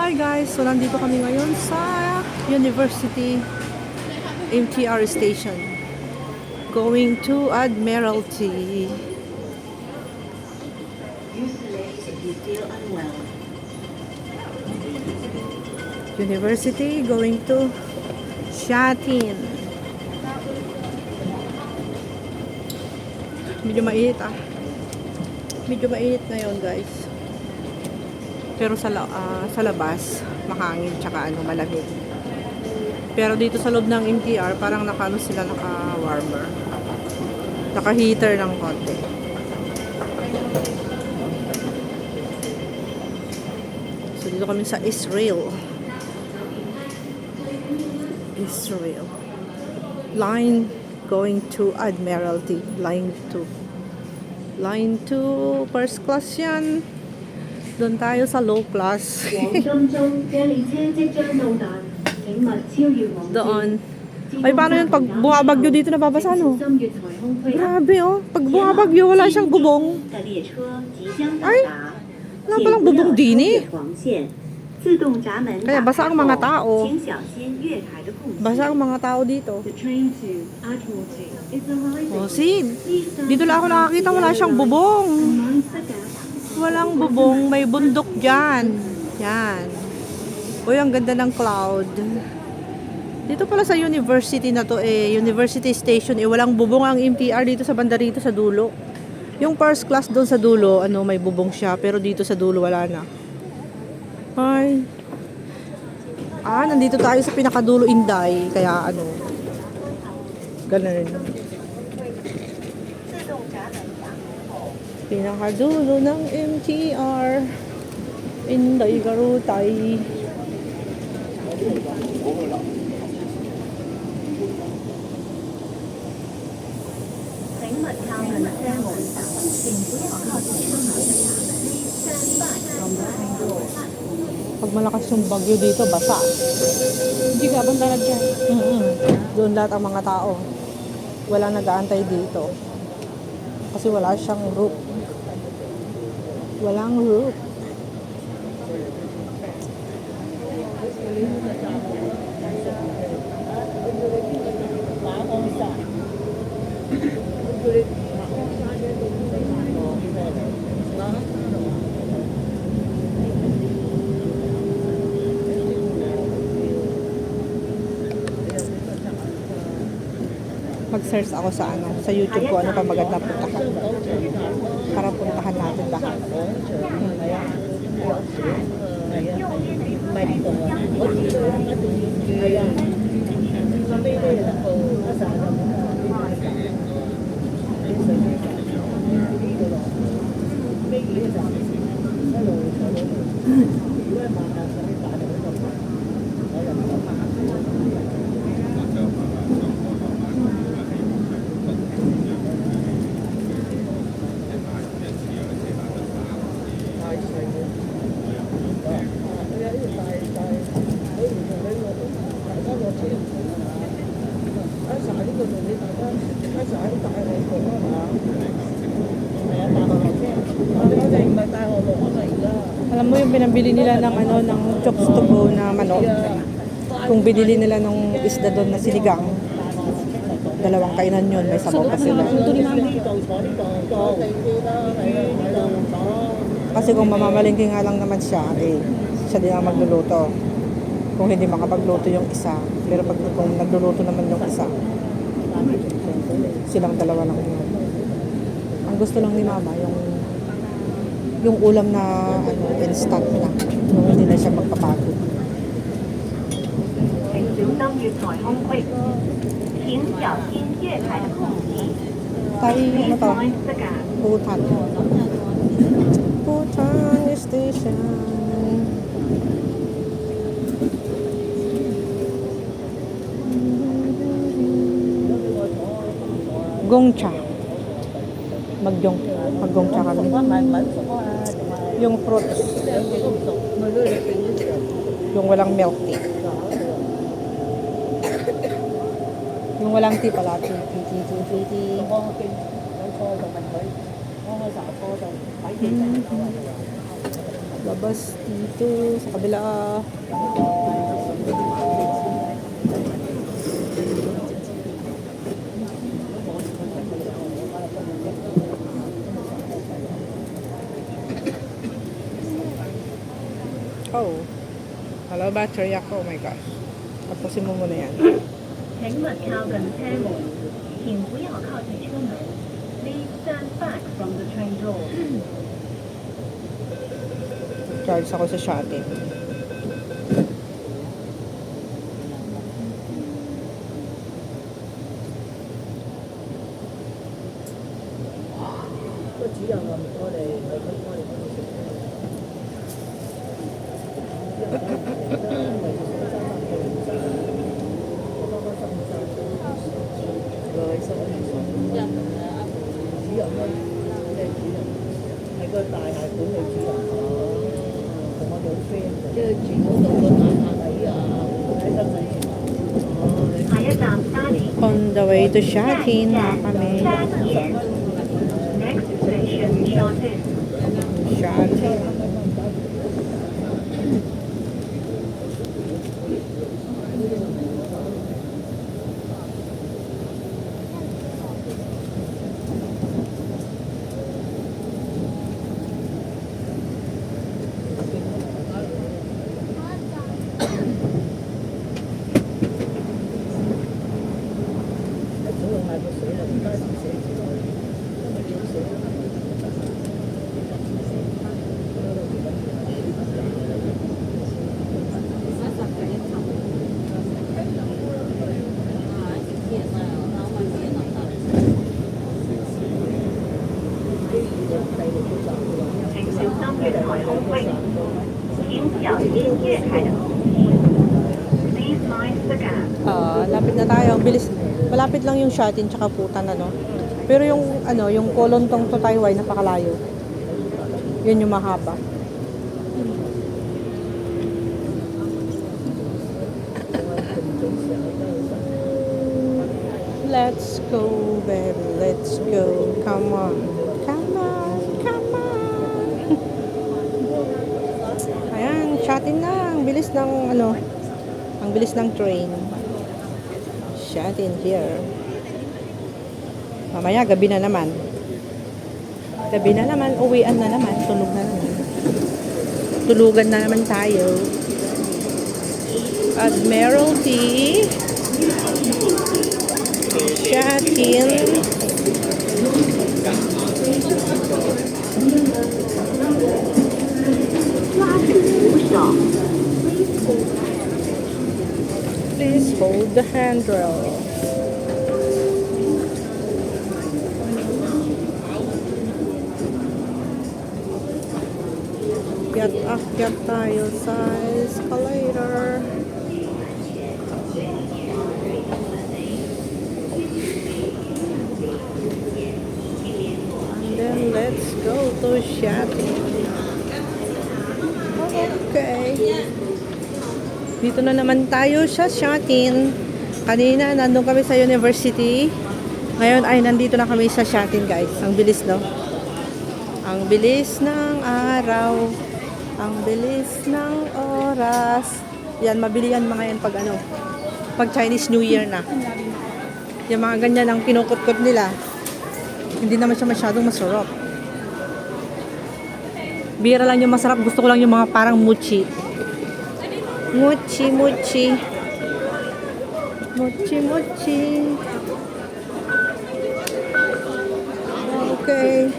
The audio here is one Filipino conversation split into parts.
Hi guys! So nandito kami ngayon sa University MTR Station. Going to Admiralty. University going to Shatin. Medyo mainit Medyo mainit ngayon guys. Pero sa labas, mahangin tsaka malamig. Pero dito sa loob ng MTR, parang naka-warmer. Naka-heater ng konti. So dito kami sa Israel. Line going to Admiralty. Line 2. First class yan. Doon tayo sa low class. Doon. Ay, paano yun? Pag bumabagyo dito, nababasa, no? Grabe, oh. Pag bumabagyo, wala siyang bubong. Ay, wala palang bubong din, eh. Kaya basa ang mga tao. Basa ang mga tao dito. Oh, see? Dito lang ako nakakita, wala siyang bubong. Walang bubong, may bundok dyan. Yan. Uy, ang ganda ng cloud. Dito pala sa university na to University Station walang bubong ang MTR dito sa banda rito sa dulo. Yung first class doon sa dulo, may bubong siya, pero dito sa dulo wala na. Ay. Nandito tayo sa pinakadulo Inday, kaya ganun. Pinakadulo ng MTR Inday Garutay. Pag malakas yung bagyo dito, basa. Hindi ka bang dalag dyan? Doon lahat ang mga tao. Wala nag-aantay dito. Kasi wala siyang roof. Walang roof. Mag-search ako sa YouTube ko pa maganda puntahan. Para puntahan natin lahat. Alam mo yung pinabili nila ng chops to go na manok. Kung binili nila nung isda doon na sinigang, 2 kainan yun, may sabaw pa sila. Kasi kung mamamalingki nga lang naman siya, siya din ang magluluto. Kung hindi makapagluto yung isa. Pero kung nagluluto naman yung isa, silang 2 lang yun. Ang gusto lang ni mama, yung ulam na instant na. Yung hindi na siya magpapagod. Tayo, Putan. Putan Station. Gongcha. Maggongcha kami. Yung fruits. Yung walang milk tea. Yung walang tea pala. Tea. Labas dito sa kabila. Oh. Hello, battery ako. Oh my gosh. Tapusin mo muna yan. 请勿靠近車門，請不要靠近車門。Please stand back from the train door. Charge ako sa Shopee. On the way to Shatin na kami. Next station, Shatin. Shatin. Lapit na tayo. Ang bilis. Malapit lang yung Shatin tsaka Putan, ano. Pero yung yung Kolontong to Taiwan napakalayo. Yun yung mahaba. Let's go, baby. Let's go. Come on. Come on. Come on. Ayan, Shatin na. Ang bilis ng ang bilis ng train. Shatin here. Mamaya, gabi na naman. Gabi na naman, uwian na naman, tulog na naman. Tulugan na naman tayo. Admiralty. Shatin. Please hold the handrail. Akyat tayo sa escalator. And then let's go to Shatin. Okay. Dito na naman tayo sa Shatin. Kanina nandun kami sa university. Ngayon ay nandito na kami sa Shatin, guys. Ang bilis, no? Ang bilis ng araw. Ang bilis ng oras. Yan, mabili yan mga yan pag Chinese New Year na. Yung mga ganyan ang kinukot-kot nila. Hindi naman siya masyadong masarap. Bira lang yung masarap. Gusto ko lang yung mga parang mochi. Mochi, mochi. Mochi, mochi. Okay.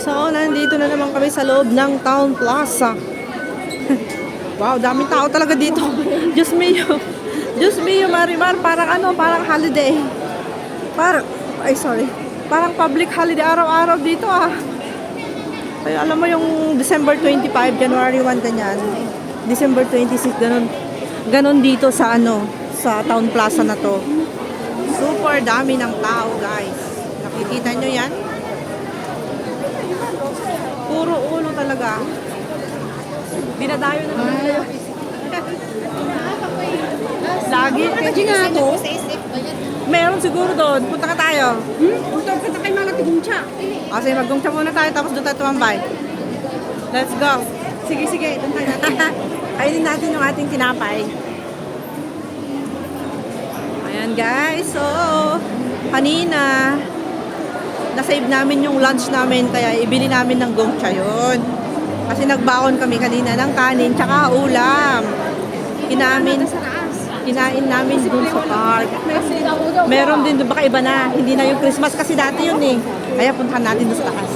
So, nandito na naman kami sa loob ng Town Plaza. Wow, daming tao talaga dito. Diyos mio. Diyos mio, Marimar. Parang parang holiday. Parang public holiday araw-araw dito ah. Ay, alam mo yung December 25, January 1, ganyan. December 26, ganun. Ganun dito sa sa Town Plaza na to. Super dami ng tao, guys. Nakikita nyo yan? Puro ulo talaga. Dinadayo na naman nila. Lagi. Kasi nga ako. Meron siguro doon. Punta ka tayo. Punta ka kay mga tigungcha. Kasi mag-gungcha muna tayo tapos doon tayo tumambay. Let's go. Sige, sige. Doon tayo natin. Kainin natin yung ating tinapay. Ayan guys, so kanina na-save namin yung lunch namin kaya ibili namin ng gongcha yun. Kasi nagbaon kami kanina ng kanin tsaka ulam. Kinain namin dun sa park. Meron din doon, baka iba na. Hindi na yung Christmas kasi dati yun eh. Kaya puntahan natin doon sa taas.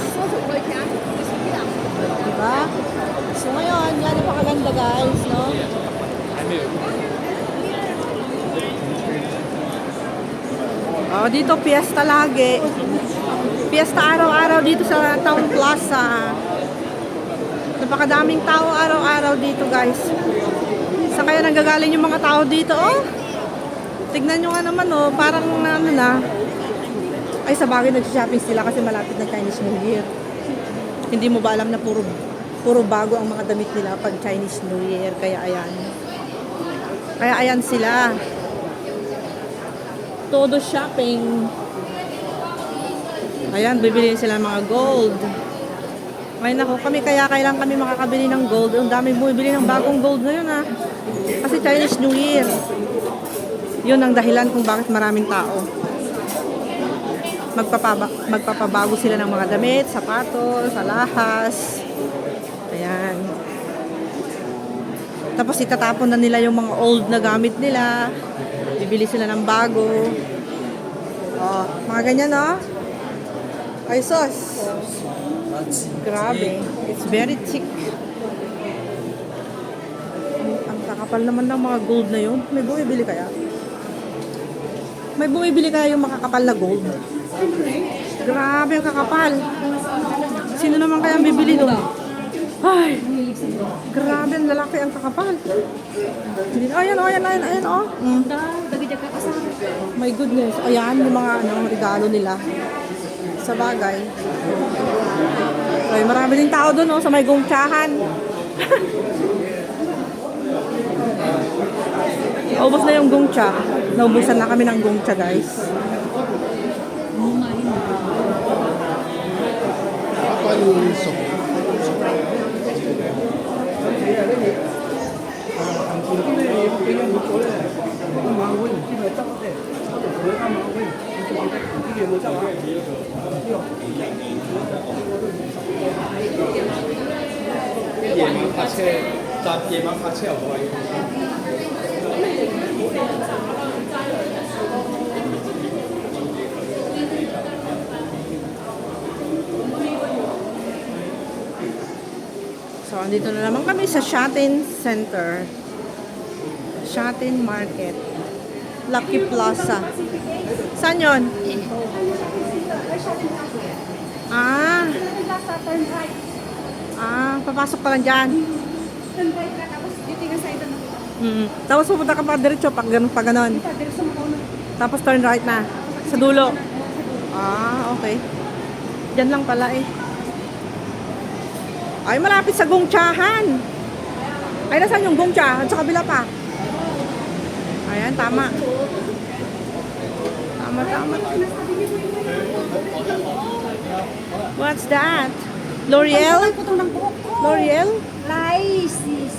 Diba? So ngayon, yan ang pakaganda guys, no? Oh, dito fiesta lagi. Fiesta araw-araw dito sa Town Plaza. Napakadaming tao araw-araw dito guys. Saan kaya nanggagaling yung mga tao dito? Oh, tignan nyo nga naman oh, parang ano na. Ay sa bagay nag-shopping sila kasi malapit na Chinese New Year. Hindi mo ba alam na puro bago ang mga damit nila pag Chinese New Year. Kaya ayan. Kaya ayan sila. Todo shopping. Ayan, bibili sila ng mga gold. Ngayon ako, kailan kami makakabili ng gold. Ang dami bumibili ng bagong gold ngayon ha. Kasi Chinese New Year. Yun ang dahilan kung bakit maraming tao. Magpapabago sila ng mga damit, sapatos, alahas. Ayan. Tapos itatapon na nila yung mga old na gamit nila. Bibili sila ng bago. Oh, mga ganyan no? Ay sos. Grabe. It's very thick. Ang kakapal naman ng mga gold na yun. May bumibili kaya? May bumibili kaya yung makakapal na gold? Grabe ang kakapal. Sino naman kaya ang bibili doon? Ay! Grabe ang lalaki ang kakapal. Ayan, oh. My goodness. Ayan, yung mga regalo nila. Sa bagay. Ay, marami ding tao doon, oh, sa may gongchahan. Naubos na yung gongcha. Naubusan na kami ng gongcha, guys. So, andito na naman kami sa Shatin Center. Shatin Market. Lucky Plaza. Saan yun? Ah. Ah, papasok pa lang dyan. Tapos pupunta ka pa diretso pag ganon. Tapos turn right na. Sa dulo. Ah, okay. Diyan lang pala eh. Ay, malapit sa gongchahan. Ay, nasaan yung gongcha? Sa kabila pa. Ayan, tama. Tama. What's that? L'Oreal? L'Oreal? Lysis.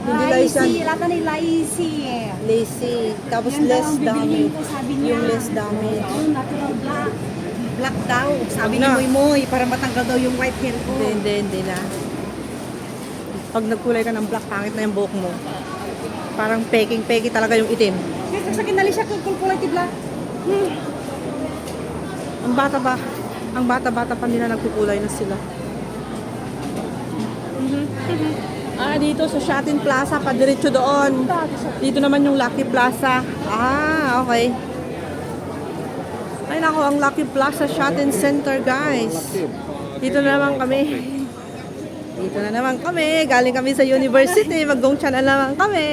Hindi Lysan. Lata ni Lysi. Lacy. Tapos Yan daw less ang bibiliin damage. ko, sabi niya. Yung less damage. Yung natural black. Black daw. Sabi Ano? ni Moy para matanggal daw yung white hair ko. Hindi na. Pag nagkulay ka ng black, pangit na yung buhok mo. Parang peking-peki talaga yung itim. Kasi sa kinali siya kung kulay ti black. Ang bata-bata pa nila nagkukulay na sila. Ah, dito sa Shatin Plaza, padiretso doon. Dito naman yung Lucky Plaza. Ah, okay. Ay nako, ang Lucky Plaza Shatin Center, guys. Dito na naman kami. Galing kami sa university. Mag-gongcha na naman kami.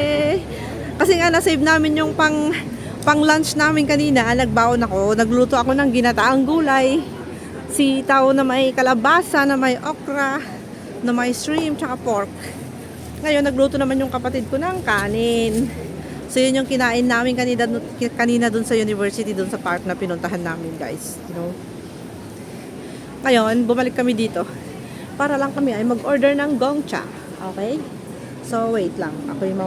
Kasi nga, na-save namin yung pang lunch namin kanina. Nagbaon ako. Nagluto ako ng ginataang gulay. Sitaw na may kalabasa, na may okra, na may shrimp, tsaka pork. Ngayon, nagluto naman yung kapatid ko ng kanin. So, yun yung kinain namin kanina dun sa university, dun sa park na pinuntahan namin, guys. You know? Ngayon, bumalik kami dito para lang kami ay mag-order ng gongcha. Okay? So, wait lang. Ako yung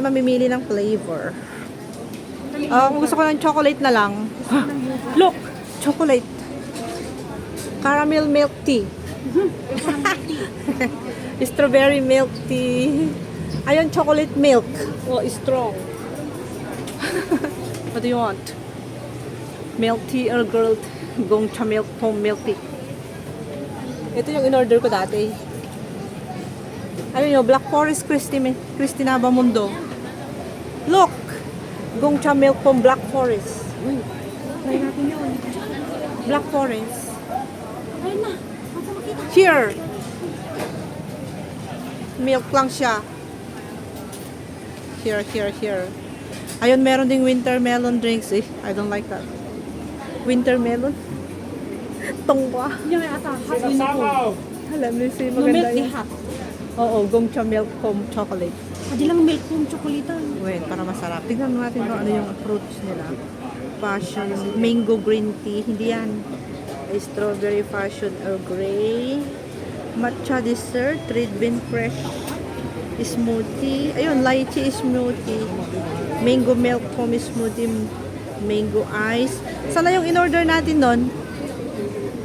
mamimili ng flavor. Kung gusto ko ng chocolate na lang. Look! Chocolate. Caramel milk tea. Strawberry milk tea. Ayun, chocolate milk. Oh, strong. What do you want? Milk tea or girl Gongcha milk foam milk tea. Ito yung in-order ko dati. Ayun yun, Black Forest Cristina Bamundo. Look! Gongcha milk foam Black Forest. Uy, Try natin yun. Black Forest. Ayun na. Basta makita. Here! Milk lang siya. Here. Ayun, meron ding winter melon drinks eh. I don't like that. Winter melon? Tongwa. Yung ata. Hot unicorn. Alam niyo si No maganda milk di yun. hot. Oo, Gongcha milk foam chocolate. Hindi lang milk foam chocolate. Wait, para masarap. Tignan natin kung ano yung fruits nila. Passion, mango green tea. Hindi yan. Strawberry passion Earl Grey. Matcha dessert, red bean fresh smoothie. Ayun, lychee smoothie. Mango milk foam smoothie. Mango ice. Sana yung in-order natin nun?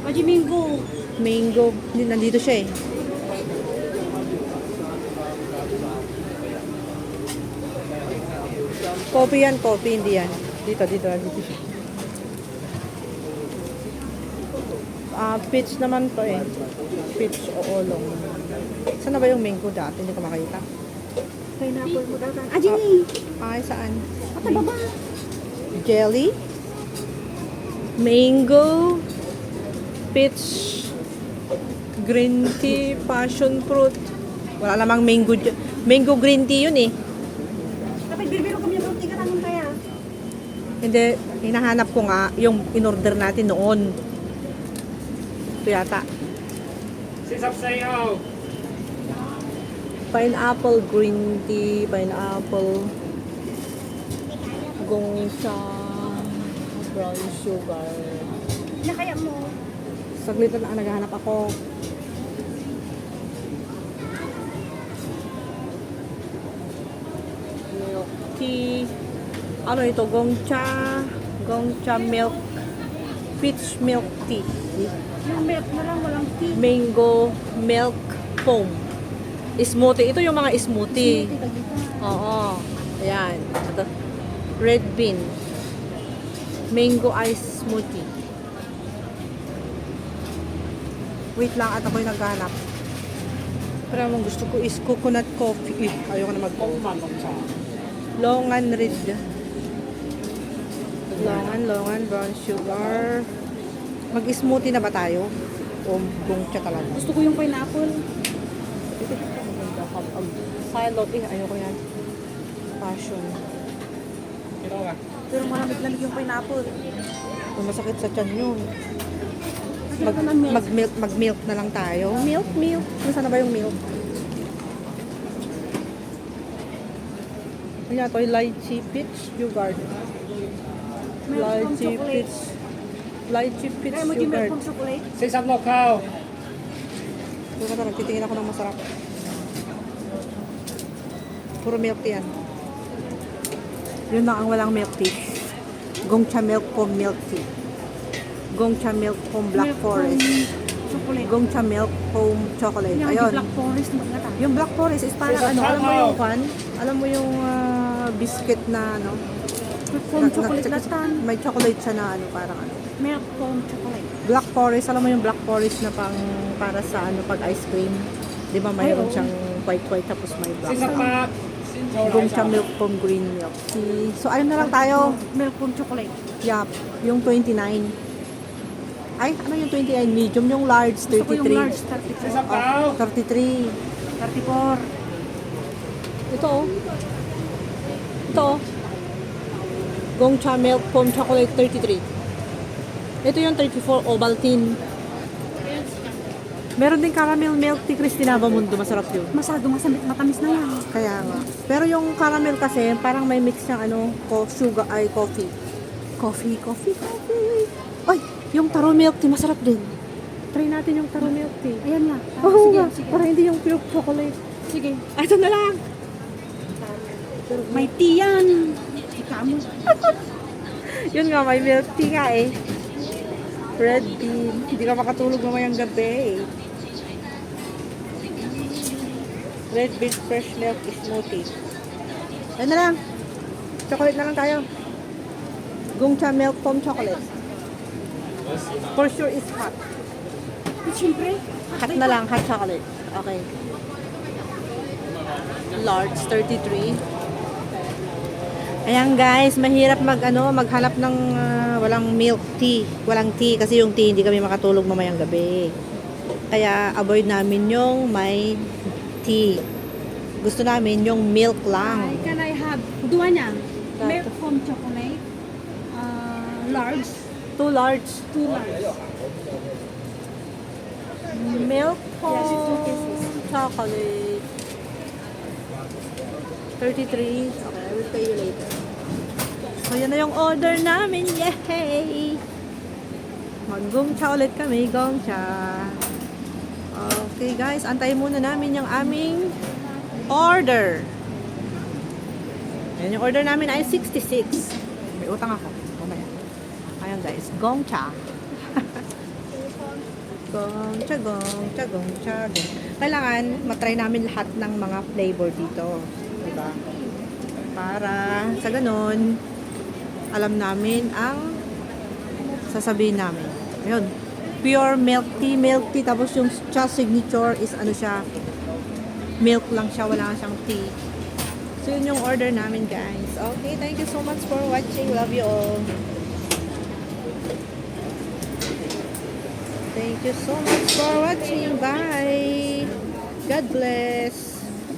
Aji mango. Mango. Nandito siya eh. Coffee yan, coffee. Hindi yan. Dito siya. Peach naman to eh. Peach o olong. Saan na ba yung mango dati? Hindi ko makita. Pineapple mo daw. Aji ni. Ay, saan? Ata baba. Jelly. Mango. Peach. Green tea. Passion fruit. Wala namang mango. Mango green tea yun eh. Kapag birbiro kami yung roti ka namin kaya. Hindi. Hinahanap ko nga yung in-order natin noon. Ito yata. Pineapple green tea, pineapple gongcha, brown sugar. Na kaya mo. Saglit na naghahanap ako. Milk tea. Ano ito? Gongcha milk. Peach milk tea. Yung milk na lang walang tea. Mango milk foam. Smoothie. Ito yung mga smoothie. Smoothie lagi pa. Oo. Ayan. Ito. Red bean. Mango ice smoothie. Wait lang at ako'y naghanap. Pero ang gusto ko is coconut coffee. Ayoko na mag-coffee. Longan red. Longan, brown sugar. Mag-smoothie na ba tayo? O gongcha talaga? Gusto ko yung pineapple. Silot ayoko yan. Passion. Pero maraming lamig yung pineapple. Kung masakit sa tiyan yun. Mag, ka ng milk. Mag-milk na lang tayo. Milk. Nasaan na ba yung milk? Ano ito? Lychee peach yogurt. Milk from Lychee chocolate. peach. Lychee peach Kaya mo yung milk yogurt. from chocolate? Sesam lokal. Ito ka tarang. Titingin ako ng masarap. Puro milk yan. Yun lang ang walang milk tea. Gongcha milk foam milk tea. Gongcha milk foam black Milk forest. from chocolate. Gongcha milk foam chocolate. Yung Ayun. Black Forest magkata. Yung black forest is parang ano, alam mo yung fan? Alam mo yung biscuit na ano? Milk from chocolate latan. May chocolate siya na ano, parang ano. Milk from chocolate. Black forest, alam mo yung black forest na pang para sa ano pag ice cream. 'Di ba mayroon Ay, oo. siyang white tapos may black. Sesam pak. Gongcha milk foam green milk tea. So ayun na lang tayo. Milk from chocolate. Yup, yung 29. Ay, ano yung 29? Medium, yung large, Gusto ko yung 33. large, 34. Sesam pak. 33. 34. Ito oh. Ito oh. Gongcha milk foam chocolate 33. Ito yung 34 Ovaltine. Meron din caramel milk tea Cristina Bamundo, masarap yun. Masyado matamis na yan. Kaya nga. Pero yung caramel kasi parang may mix ng ano, sugar ay coffee. Coffee. Ay, yung taro milk tea masarap din. Try natin yung taro milk tea. Ayan nga. Oo Sige, nga, sige. para hindi yung pure chocolate. Sige. Ah, ito na lang. May tea yan. Ika mo. Yun nga, may milk tea nga eh. Red bean. Hindi ka makatulog mamayang gabi. Red bean fresh milk smoothie. Yan na lang. Chocolate na lang tayo. Gongcha milk foam chocolate. For sure is hot. Siyempre. Hot na lang, hot chocolate. Okay. Large 33. Ayan guys, mahirap maghanap ng walang milk tea. Walang tea kasi yung tea hindi kami makatulog mamayang gabi. Kaya avoid namin yung may tea. Gusto namin yung milk lang. Can I have dua niya? Lahat. Milk foam chocolate. Large. Too large. 2 large. Milk foam Yes, it's 2 pieces. chocolate. 33. Okay, I will pay you later. So, yan na yung order namin. Yay! Mag-gongcha ulit kami. Gongcha. Okay, guys. Antayin muna namin yung aming order. Yan yung order namin ay 66. May utang ako. Mamaya. Ayan, guys. Gongcha. Gongcha, gongcha, gongcha, gongcha. Kailangan matry namin lahat ng mga flavor dito. Diba? Para sa ganun, alam namin ang sasabihin namin. Ayun. Pure milk tea. Tapos yung cha signature is ano siya, milk lang siya, wala siyang tea. So yun yung order namin guys. Okay, thank you so much for watching. Love you all. Thank you so much for watching. Bye. God bless.